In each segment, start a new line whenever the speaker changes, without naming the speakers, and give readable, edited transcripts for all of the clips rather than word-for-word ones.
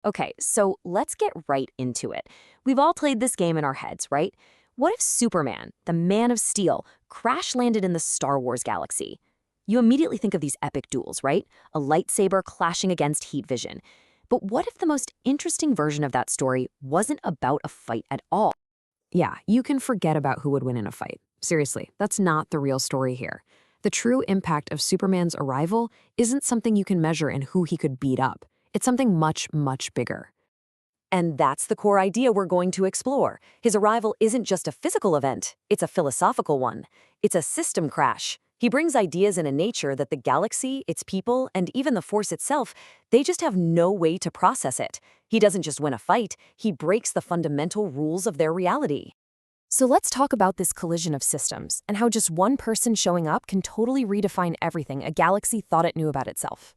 Okay, so let's get right into it. We've all played this game in our heads, right? What if Superman, the Man of Steel, crash landed in the Star Wars galaxy? You immediately think of these epic duels, right? A lightsaber clashing against heat vision. But what if the most interesting version of that story wasn't about a fight at all? Yeah, you can forget about who would win in a fight. Seriously, that's not the real story here. The true impact of Superman's arrival isn't something you can measure in who he could beat up. It's something much, much bigger. And that's the core idea we're going to explore. His arrival isn't just a physical event, it's a philosophical one. It's a system crash. He brings ideas in a nature that the galaxy, its people, and even the Force itself, they just have no way to process it. He doesn't just win a fight, he breaks the fundamental rules of their reality. So let's talk about this collision of systems and how just one person showing up can totally redefine everything a galaxy thought it knew about itself.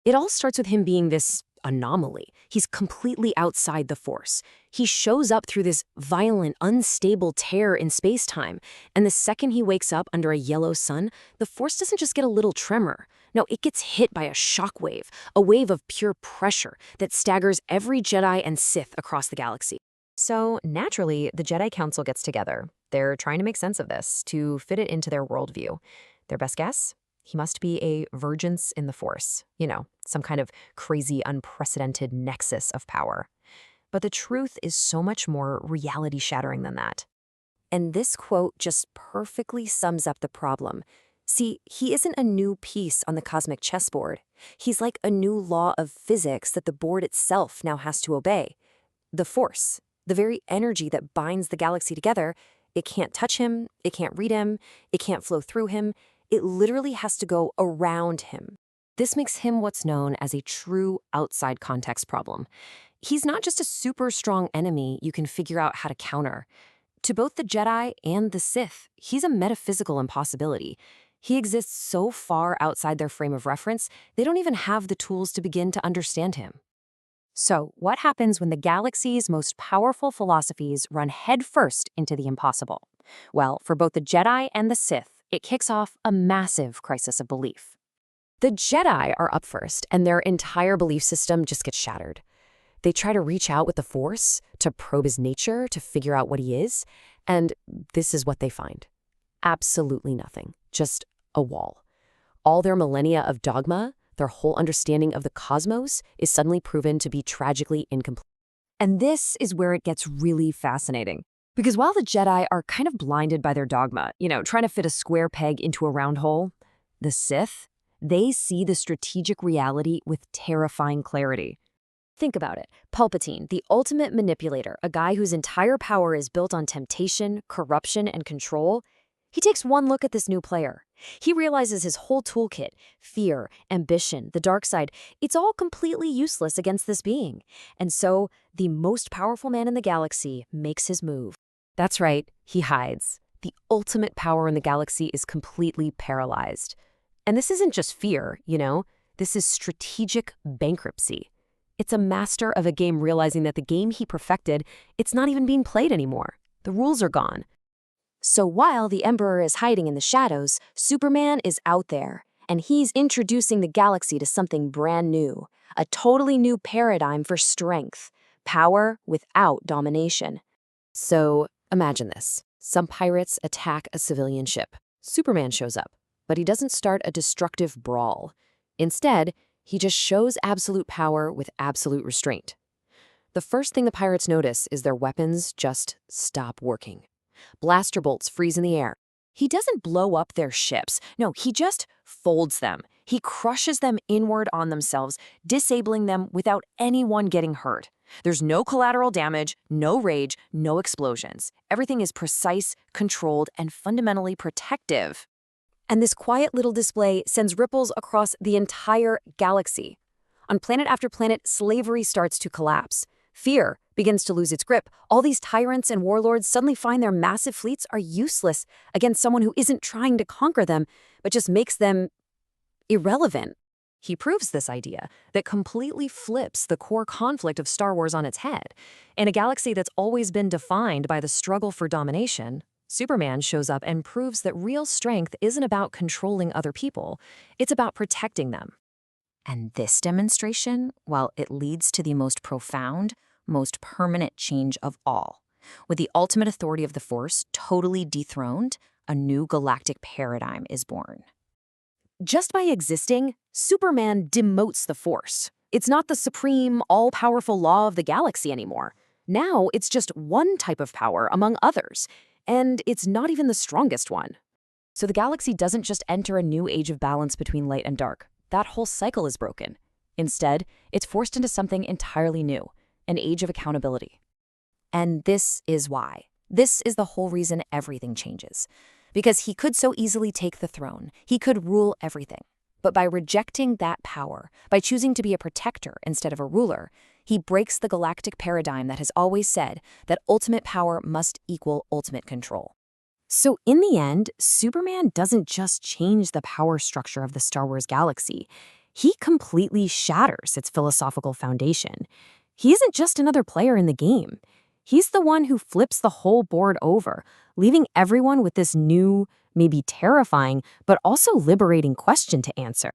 It all starts with him being this anomaly. He's completely outside the Force. He shows up through this violent, unstable tear in space-time, and the second he wakes up under a yellow sun, the Force doesn't just get a little tremor. No, it gets hit by a shockwave, a wave of pure pressure that staggers every Jedi and Sith across the galaxy. So, naturally, the Jedi Council gets together. They're trying to make sense of this, to fit it into their worldview. Their best guess? He must be a vergence in the Force. You know, some kind of crazy, unprecedented nexus of power. But the truth is so much more reality-shattering than that. And this quote just perfectly sums up the problem. See, he isn't a new piece on the cosmic chessboard. He's like a new law of physics that the board itself now has to obey. The Force, the very energy that binds the galaxy together, it can't touch him, it can't read him, it can't flow through him. It literally has to go around him. This makes him what's known as a true outside context problem. He's not just a super strong enemy you can figure out how to counter. To both the Jedi and the Sith, he's a metaphysical impossibility. He exists so far outside their frame of reference, they don't even have the tools to begin to understand him. So, what happens when the galaxy's most powerful philosophies run headfirst into the impossible? Well, for both the Jedi and the Sith, it kicks off a massive crisis of belief. The Jedi are up first, and their entire belief system just gets shattered. They try to reach out with the Force, to probe his nature, to figure out what he is, and this is what they find. Absolutely nothing. Just a wall. All their millennia of dogma, their whole understanding of the cosmos, is suddenly proven to be tragically incomplete. And this is where it gets really fascinating. Because while the Jedi are kind of blinded by their dogma, trying to fit a square peg into a round hole, the Sith, they see the strategic reality with terrifying clarity. Think about it. Palpatine, the ultimate manipulator, a guy whose entire power is built on temptation, corruption, and control, he takes one look at this new player. He realizes his whole toolkit, fear, ambition, the dark side, it's all completely useless against this being. And so, the most powerful man in the galaxy makes his move. That's right, he hides. The ultimate power in the galaxy is completely paralyzed. And this isn't just fear, this is strategic bankruptcy. It's a master of a game realizing that the game he perfected, it's not even being played anymore. The rules are gone. So while the Emperor is hiding in the shadows, Superman is out there, and he's introducing the galaxy to something brand new, a totally new paradigm for strength, power without domination. So imagine this. Some pirates attack a civilian ship. Superman shows up, but he doesn't start a destructive brawl. Instead, he just shows absolute power with absolute restraint. The first thing the pirates notice is their weapons just stop working. Blaster bolts freeze in the air. He doesn't blow up their ships. No, he just folds them. He crushes them inward on themselves, disabling them without anyone getting hurt. There's no collateral damage, no rage, no explosions. Everything is precise, controlled, and fundamentally protective. And this quiet little display sends ripples across the entire galaxy. On planet after planet, slavery starts to collapse. Fear begins to lose its grip. All these tyrants and warlords suddenly find their massive fleets are useless against someone who isn't trying to conquer them, but just makes them irrelevant. He proves this idea that completely flips the core conflict of Star Wars on its head. In a galaxy that's always been defined by the struggle for domination, Superman shows up and proves that real strength isn't about controlling other people, it's about protecting them. And this demonstration, well, it leads to the most profound, most permanent change of all. With the ultimate authority of the Force totally dethroned, a new galactic paradigm is born. Just by existing, Superman demotes the Force. It's not the supreme, all-powerful law of the galaxy anymore. Now it's just one type of power among others, and it's not even the strongest one. So the galaxy doesn't just enter a new age of balance between light and dark. That whole cycle is broken. Instead, it's forced into something entirely new, an age of accountability. And this is why. This is the whole reason everything changes. Because he could so easily take the throne. He could rule everything. But by rejecting that power, by choosing to be a protector instead of a ruler, he breaks the galactic paradigm that has always said that ultimate power must equal ultimate control. So in the end, Superman doesn't just change the power structure of the Star Wars galaxy. He completely shatters its philosophical foundation. He isn't just another player in the game. He's the one who flips the whole board over, leaving everyone with this new, maybe terrifying, but also liberating question to answer.